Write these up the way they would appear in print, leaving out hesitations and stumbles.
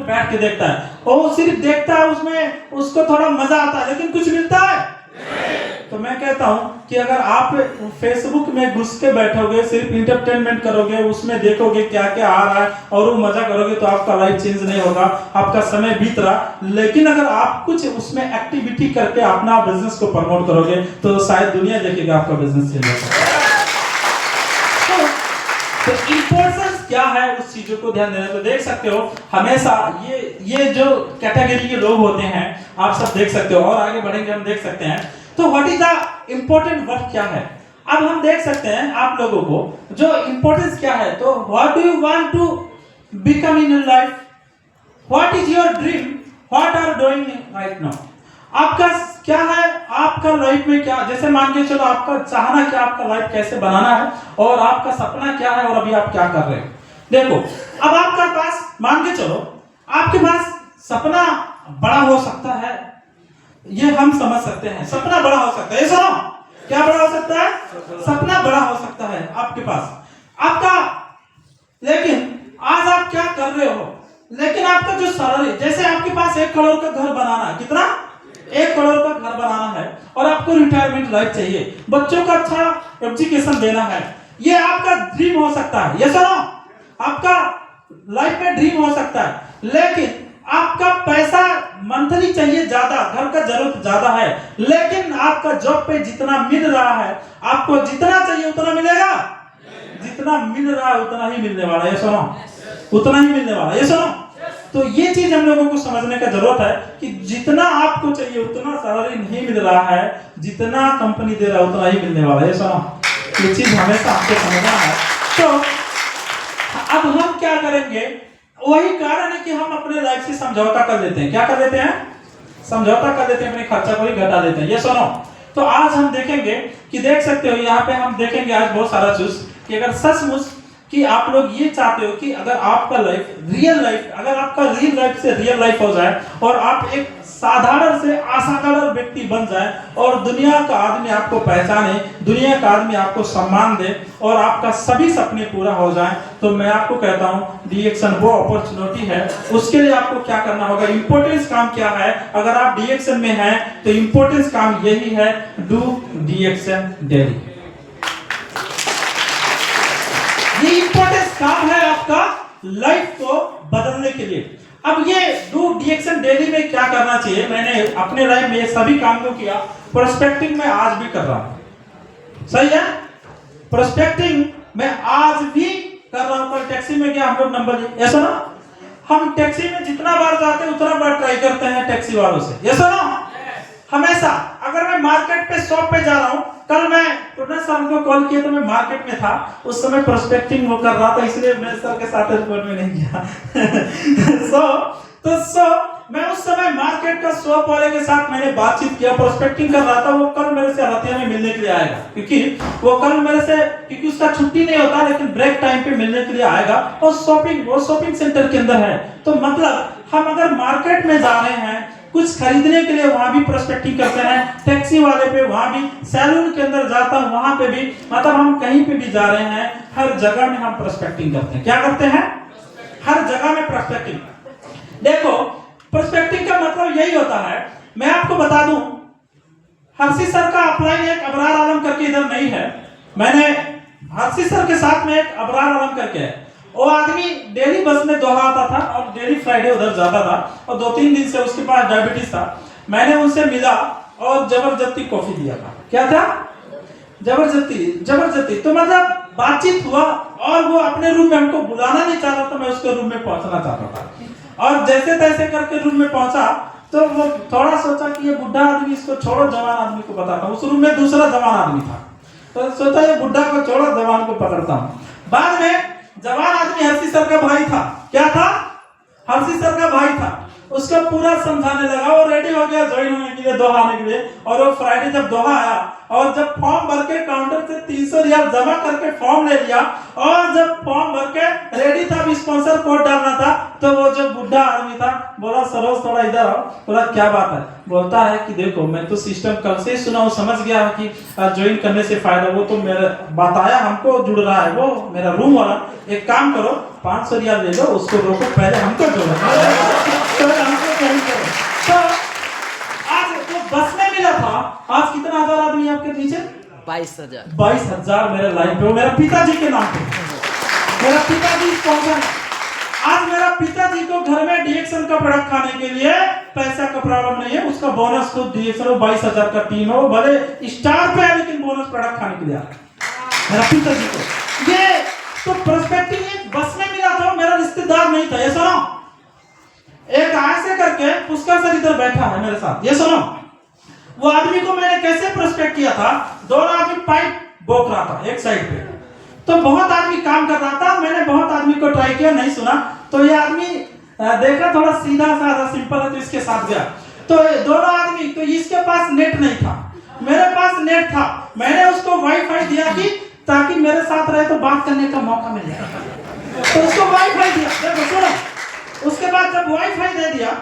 बैठ के देखता है और वो सिर्फ देखता है, उसमें उसको थोड़ा मजा आता है, लेकिन कुछ मिलता है। तो मैं कहता हूं कि अगर आप फेसबुक में घुस के बैठोगे, सिर्फ इंटरटेनमेंट करोगे, उसमें देखोगे क्या क्या आ रहा है और वो मजा करोगे, तो आपका लाइफ चेंज नहीं होगा, आपका समय बीत रहा। लेकिन अगर आप कुछ उसमें एक्टिविटी करके अपना बिजनेस को प्रमोट करोगे तो शायद दुनिया देखेगा आपका बिजनेस चेंज होगा। तो इम्पोर्टेंस क्या है उस चीजों को ध्यान देना। तो देख सकते हो हमेशा ये जो कैटेगरी के लोग होते हैं आप सब देख सकते हो, और आगे बढ़ेंगे हम देख सकते हैं। तो what is the important work क्या है, अब हम देख सकते हैं आप लोगों को जो इम्पोर्टेंस क्या है। तो what do you want to become in your life, what is your dream, what are doing right now. आपका क्या है, आपका लाइफ में क्या, जैसे मान के चलो आपका चाहना क्या, आपका लाइफ कैसे बनाना है और आपका सपना क्या है और अभी आप क्या कर रहे हैं। देखो अब आपका पास मान के चलो आपके पास सपना बड़ा हो सकता है, ये हम समझ सकते हैं, सपना बड़ा हो सकता है। ये सुनो, क्या बड़ा हो सकता है, सपना बड़ा हो सकता है आपके पास आपका। लेकिन आज आप क्या कर रहे हो, लेकिन आपका जो सैलरी, जैसे आपके पास 1 करोड़ का घर बनाना है, कितना 1 करोड़ का घर बनाना है और आपको रिटायरमेंट लाइफ चाहिए, बच्चों का अच्छा एजुकेशन देना है, ये आपका ड्रीम हो सकता है। ये सुनो, आपका लाइफ में ड्रीम हो सकता है, लेकिन आपका पैसा मंथली चाहिए ज्यादा, घर का जरूरत ज्यादा है, लेकिन आपका जॉब पे जितना मिल रहा है, आपको जितना चाहिए उतना मिलेगा, जितना मिल रहा है उतना ही मिलने वाला है। ये सुनो, उतना ही मिलने वाला है। ये सुनो, तो ये चीज हम लोगों को समझने का जरूरत है कि जितना आपको चाहिए उतना सैलरी नहीं मिल रहा है, जितना कंपनी दे रहा है उतना ही मिलने वाला है। ये सुनो, ये चीज हमेशा आपको समझना है। तो अब हम क्या करेंगे, वही कारण है कि हम अपने लाइफ से समझौता कर लेते हैं। क्या कर लेते हैं, समझौता कर लेते हैं, अपने खर्चा को ही घटा देते हैं। ये सुनो, तो आज हम देखेंगे कि देख सकते हो यहाँ पे हम देखेंगे आज बहुत सारा चीज कि अगर सचमुच कि आप लोग ये चाहते हो कि अगर आपका लाइफ रियल लाइफ, अगर आपका रियल लाइफ से रियल लाइफ हो जाए और आप एक साधारण से असाधारण व्यक्ति बन जाए और दुनिया का आदमी आपको पहचाने, दुनिया का आदमी आपको सम्मान दे और आपका सभी सपने पूरा हो जाए, तो मैं आपको कहता हूं डीएक्शन वो अपॉर्चुनिटी है। उसके लिए आपको क्या करना होगा, इंपॉर्टेंस काम क्या है। अगर आप डीएक्शन में हैं तो इंपॉर्टेंस काम यही है, डू डीएक्शन डेली। ये इंपॉर्टेंस काम है आपका लाइफ को बदलने के लिए। अब ये डू डीएक्शन डेली में क्या करना चाहिए, मैंने अपने लाइफ में ये सभी काम को किया, प्रोस्पेक्टिंग में आज भी कर रहा हूं, सही है। प्रोस्पेक्टिंग में आज भी कर रहा हूं। कल टैक्सी में गया, हम लोग नंबर, ऐसा ना, हम टैक्सी में जितना बार जाते हैं उतना बार ट्राई करते हैं टैक्सी वालों से, ऐसा ना, हमेशा। अगर मैं मार्केट पे शॉप पे जा रहा हूं, कल मैं प्रोड्यूसर सर को कॉल किया तो मैं मार्केट में था, उस समय प्रोस्पेक्टिंग वो कर रहा था, इसलिए मैं सर के साथ रिपोर्ट में नहीं गया। मैं उस समय मार्केट का शॉप वाले के साथ मैंने बातचीत किया, प्रोस्पेक्टिंग कर रहा था। वो कल मेरे से हथिया में मिलने के लिए आएगा, क्योंकि वो कल मेरे से, क्योंकि उसका छुट्टी नहीं होता, लेकिन ब्रेक टाइम पे मिलने के लिए आएगा और वो शॉपिंग सेंटर के अंदर है। तो मतलब हम अगर मार्केट में जा रहे हैं कुछ खरीदने के लिए, वहां भी प्रोस्पेक्टिंग करते हैं, टैक्सी वाले पे, वहां भी, सैलून के अंदर जाता हूं वहां पे भी, मतलब हम कहीं पे भी जा रहे हैं, हर जगह में हम प्रोस्पेक्टिंग करते हैं। क्या करते हैं, हर जगह में प्रोस्पेक्टिंग। देखो प्रोस्पेक्टिंग का मतलब यही होता है, मैं आपको बता दूं, हर्षी सर का अपलाइन एक अबरार आलम करके इधर नहीं है, मैंने हर्षी सर के साथ में एक अबरार आलम करके है, वो आदमी डेली बस में दोहा आता था और डेली फ्राइडे उधर जाता था और 2-3 दिन से उसके पास डायबिटीज था। मैंने उनसे मिला और जबरदस्ती कॉफी दिया था। क्या था, जबरदस्ती। तो मतलब बातचीत हुआ और वो अपने रूम में, हमको बुलाना नहीं चाह रहा था, मैं उसके रूम में पहुंचना चाहता था और जैसे तैसे करके रूम में पहुंचा तो वो थोड़ा सोचा कि ये बुढ़ा आदमी, इसको छोड़ो, जवान आदमी को बताता हूँ। उस रूम में दूसरा जवान आदमी था, तो सोचा ये बुढ़ा को छोड़ो, जवान को पकड़ता हूँ। बाद में जवान आदमी हर्षी सर का भाई था। क्या था, हर्षी सर का भाई था। उसका पूरा समझाने लगा, वो रेडी हो गया ज्वाइन होने के लिए, दोहा आने के लिए। और वो फ्राइडे जब दोहा आया और जब फॉर्म भर के काउंटर से 300 रियाल जमा करके फॉर्म ले लिया और जब फॉर्म भर के रेडी था, स्पॉन्सर कोड डालना था, तो वो जो बुढ़ा आदमी था बोला, सरोज थोड़ा इधर आओ। बोला क्या बात है, बोलता है कि देखो मैं तो सिस्टम कल से ही सुना हूं, समझ गया कि ज्वाइन करने से फायदा, वो तो मेरा बताया, हमको जुड़ रहा है वो मेरा रूम वाला। एक काम करो, 500 रियाल ले लो, उसको रोको, पहले हमको जोड़ो। 22,000 मेरे लाइन पे, वो मेरा पिताजी के नाम पे। मेरा पिताजी स्पॉन्सर। आज मेरा पिताजी को घर में डीएक्शन का प्रोडक्ट खाने के लिए पैसा का प्रॉब्लम नहीं है, उसका बोनस खुद डीएक्शन 22,000 का टीम है, वो भले स्टार पे है लेकिन बोनस प्रोडक्ट खाने के लिए आ रहा है मेरा पिताजी को। ये तो प्रोस्पेक्टिंग बस में मिला था, मेरा रिश्तेदार नहीं था। ये सुनो, एक ऐसे करके पुष्कर सर इधर बैठा है मेरे साथ। ये सुनो, वो आदमी को मैंने कैसे प्रोस्पेक्ट किया था, दोनों आदमी पाइप बोक रहा था एक साइड पे, तो बहुत आदमी काम कर रहा था, मैंने बहुत आदमी को ट्राई किया, नहीं सुना, तो ये आदमी देखा थोड़ा सीधा साधा सिंपल है तो इसके साथ गया। तो दोनों आदमी, तो इसके पास नेट नहीं था, मेरे पास नेट था, मैंने उसको वाईफाई दिया कि ताकि मेरे साथ रहे तो बात करने का मौका मिल जाए, तो उसको वाईफाई दिया। देखो सुनो, उसके बाद जब वाईफाई दे दिया,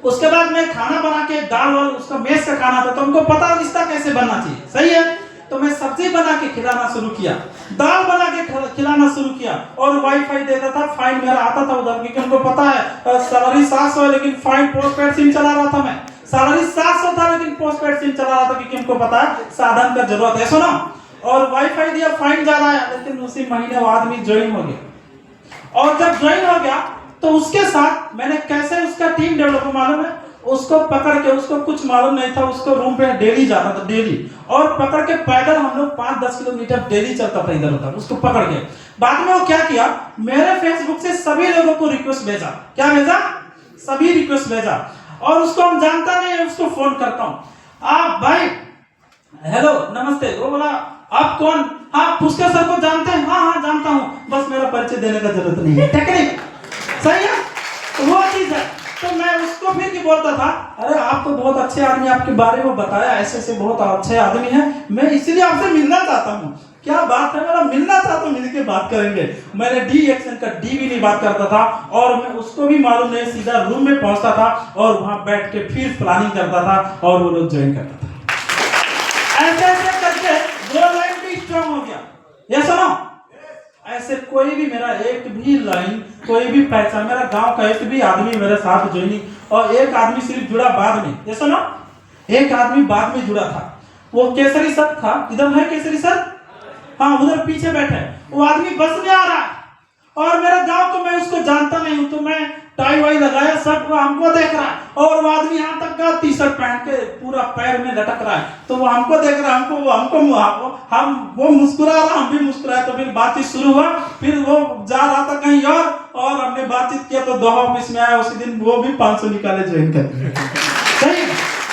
उसके बाद मैं खाना बना के, दाल और उसका मेस का खाना था, तो हमको पता रिश्ता कैसे बनना चाहिए, सही है, तो मैं सब्जी बना के खिलाना शुरू किया, दाल बना के खिलाना शुरू किया, और वाईफाई देता था, फाइन मेरा आता था उधर, क्योंकि हमको पता है सैलरी 700 है लेकिन फाइन पोस्टपेड सिम चला रहा था मैं, सैलरी 700 था लेकिन पोस्टपेड सिम चला रहा था, क्योंकि हमको पता है साधन का जरूरत है। सुनो, और वाईफाई दिया, फाइन ज्यादा आया, लेकिन उसी महीने वो आदमी ज्वाइन हो गया, और जब ज्वाइन हो गया तो उसके साथ मैंने कैसे उसका टीम डेवलप, मालूम है, उसको पकड़ के, उसको कुछ मालूम नहीं था, उसको रूम पे डेली जाता था, डेली, और पकड़ के पैदल हम लोग 5-10 किलोमीटर डेली चलता था इधर उधर, उसको पकड़ के। बाद में वो क्या किया, मेरे फेसबुक से सभी लोगों को रिक्वेस्ट भेजा, क्या भेजा, सभी रिक्वेस्ट भेजा, और उसको हम जानता नहीं है, उसको फोन करता हूँ, आप भाई हेलो नमस्ते, वो बोला आप कौन, हाँ पुष्कर सर को जानते हैं, हाँ हाँ जानता हूँ, बस मेरा परिचय देने का जरूरत नहीं है, टेक्निक, सही है, वो चीज है। तो मैं उसको फिर की बोलता था, अरे आप तो बहुत अच्छे आदमी, आपके बारे में बताया, ऐसे ऐसे बहुत अच्छे आदमी हैं, मैं इसीलिए आपसे मिलना चाहता हूँ। क्या बात है, मेरा मिलना चाहता हूँ, मिलके बात करेंगे। मैंने डी एक्शन का डी भी नहीं बात करता था, और मैं उसको भी मालूम नहीं, सीधा रूम में पहुंचता था और वहां बैठ के फिर प्लानिंग करता था, और वो लोग ज्वाइन करता था। ऐसे ऐसे करके वो लाइन भी स्ट्रांग हो गया। ये सुनो, ऐसे कोई भी मेरा एक भी लाइन, कोई भी पहचान, मेरा गांव का एक भी आदमी मेरे साथ ज्वाइनिंग, और एक आदमी सिर्फ जुड़ा बाद में, ये सुनो, एक आदमी बाद में जुड़ा था, वो केसरी सर था, इधर है केसरी सर, हाँ उधर पीछे बैठे, वो आदमी बस में आ रहा है, और मेरा गांव को मैं उसको जानता नहीं हूं, तो मैं टाई वाई लगाया, सब हमको देख रहा है, और वो आदमी यहाँ तक का टी शर्ट पहन के पूरा पैर में लटक रहा है, तो वो हमको देख रहा है, हम वो मुस्कुरा रहा, हम भी मुस्कुराए, तो फिर बातचीत शुरू हुआ, फिर वो जा रहा था कहीं और हमने बातचीत किया, तो दोहा ऑफिस में आया, उसी दिन वो भी 500 निकाले ज्वाइन कर। सही,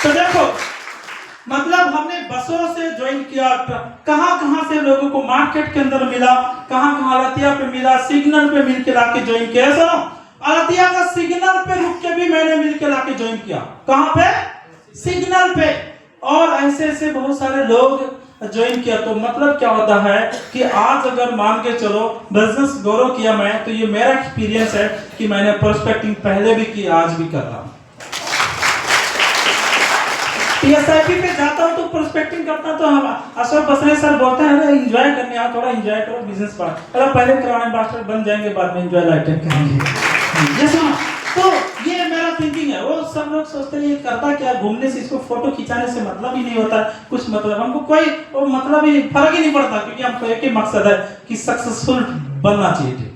तो देखो मतलब हमने बसों से ज्वाइन किया, कहां से लोगों को मार्केट के अंदर मिला, कहां रतिया पे मिला, सिग्नल पे मिल के लाके ज्वाइन किया। सुनो, रतिया का सिग्नल पे रुक के भी मैंने मिल के लाके ज्वाइन किया, कहां पे, सिग्नल पे, और ऐसे ऐसे बहुत सारे लोग ज्वाइन किया। तो मतलब क्या होता है कि आज अगर मान के चलो बिजनेस ग्रो किया मैं, तो ये मेरा एक्सपीरियंस है कि मैंने प्रोस्पेक्टिंग पहले भी की, आज भी कर रहा हूं। टीएसआईपी पे जाता हूं तो प्रोस्पेक्टिंग करता, तो हम अशोक बसने सर बोलते हैं, अरे एंजॉय करने आओ, थोड़ा एंजॉय करो, बिजनेस पढ़ा, अरे पहले क्राउन एम्बेसडर बन जाएंगे, बाद में एंजॉय लाइफ करेंगे। ये सुनो, तो ये मेरा थिंकिंग है। वो सब लोग सोचते हैं ये करता क्या, घूमने से, इसको फोटो खिंचाने से मतलब ही नहीं होता कुछ, मतलब हमको कोई वो मतलब ही फर्क ही नहीं पड़ता, क्योंकि हमको एक ही मकसद है कि सक्सेसफुल बनना चाहिए।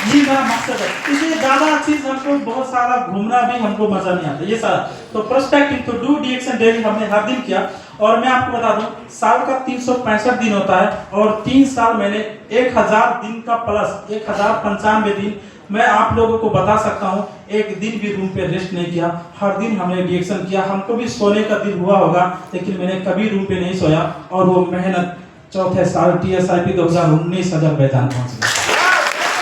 ये मेरा मकसद है, इसलिए ज्यादा चीज हमको बहुत सारा घूमना भी हमको मजा नहीं आता, ये सारा। तो प्रोस्पेक्टिंग तो डू डीएक्शन डेली हमने हर दिन किया, और मैं आपको बता दूं साल का 365 दिन होता है, और 3 साल मैंने 1000 दिन का प्लस 1095 दिन मैं आप लोगों को बता सकता हूं, एक दिन भी रूम पे रेस्ट नहीं किया, हर दिन हमने डीएक्शन किया। हमको भी सोने का दिन हुआ होगा, लेकिन मैंने कभी रूम पे नहीं सोया, और वो मेहनत चौथे साल टीएसआईपी 2019 अजरबैजान पहुंच गया,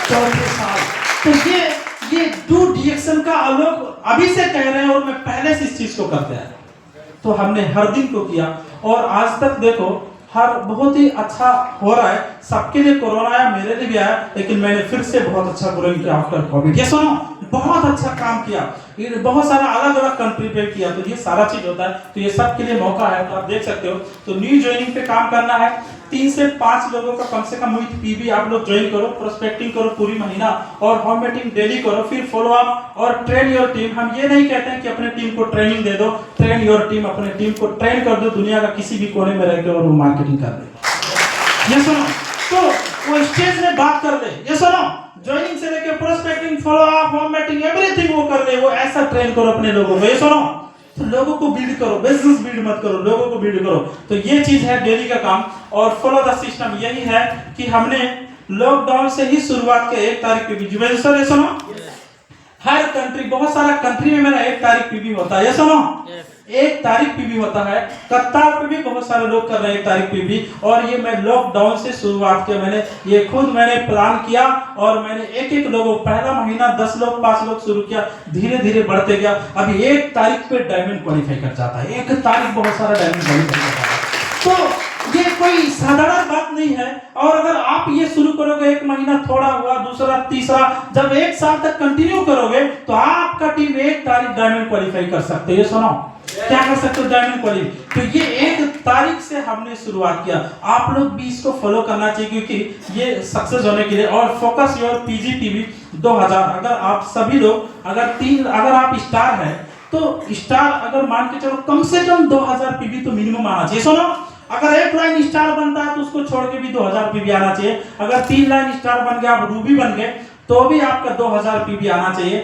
चौथे साल। तो ये डू डीएक्शन का लोग अभी से कह रहे हैं, और मैं पहले से इस चीज को करते हैं, तो हमने हर दिन को किया, और आज तक देखो हर बहुत ही अच्छा हो रहा है। सबके लिए कोरोना आया, मेरे लिए भी आया, लेकिन मैंने फिर से बहुत अच्छा ग्रोइंग किया आफ्टर कोविड। ये सुनो, बहुत अच्छा काम किया, ये बहुत सारा अलग अलग कंट्री पे किया, तो ये सारा चीज होता है, तो ये सब के लिए मौका है। तो आप देख सकते हो, तो न्यू ज्वाइनिंग पे काम करना है, 3 से 5 लोगों का कम से कम विथ पीबी आप लोग ज्वाइन करो, प्रोस्पेक्टिंग करो पूरी महीना, और होम मीटिंग डेली करो, फिर फॉलो अप और ट्रेन योर टीम। हम ये नहीं कहते हैं कि अपने टीम को ट्रेनिंग दे दो, ट्रेन योर टीम, अपने टीम को ट्रेन कर दो दुनिया का किसी भी कोने में रहकर, और वो मार्केटिंग कर दे। ये सुनो, तो वो स्टेज में बात कर ले, ये सुनो, ज्वाइनिंग से लेके prospecting, follow up, home meeting, everything वो कर ले, वो ऐसा ट्रेन करो अपने लोगों को। ये सुनो, तो लोगों को बिल्ड करो, बिजनेस बिल्ड मत करो, लोगों को बिल्ड करो। तो ये चीज है डेली का काम। और फॉलो द सिस्टम यही है कि हमने लॉकडाउन से ही शुरुआत के 1 तारीख पे भी, सर ये सुनो, हर कंट्री, बहुत सारा कंट्री में मेरा 1 तारीख पीबी होता है, ये सुनो, 1 तारीख पीबी होता है। कतार पे भी बहुत सारे लोग कर रहे हैं 1 तारीख पीबी, और ये मैं लॉकडाउन से शुरुआत किया, मैंने ये खुद मैंने प्लान किया, और मैंने एक लोगों, पहला महीना 10 लोग 5 लोग शुरू किया, धीरे धीरे बढ़ते गया। अभी 1 तारीख पे डायमंड क्वालिफाई कर जाता है, 1 तारीख बहुत सारा डायमंड क्वालिफाई कर जाता है। तो ये कोई साधारण बात नहीं है। और अगर आप ये शुरू करोगे, 1 महीना थोड़ा हुआ, दूसरा, तीसरा, जब 1 साल तक कंटिन्यू करोगे, तो आपका टीम 1 तारीख डायमंड क्वालिफाई कर सकते है। ये सुनो, क्या कर सकते हो, डायमंड क्वालिफाई। तो ये 1 तारीख से हमने शुरुआत किया, आप लोग भी इसको फॉलो करना चाहिए, क्योंकि ये सक्सेस होने के लिए। और फोकस योर पीजीपीवी 2000, अगर आप सभी लोग, अगर आप स्टार है, तो स्टार अगर मान के चलो, कम से कम 2000 पीवी तो मिनिमम आना चाहिए। सुनो, अगर 1 लाइन स्टार बनता है तो उसको छोड़ के भी 2000 पीवी आना चाहिए। अगर 3 लाइन स्टार बन गया, आप रूबी बन गए, तो भी आपका 2000 पीवी आना चाहिए।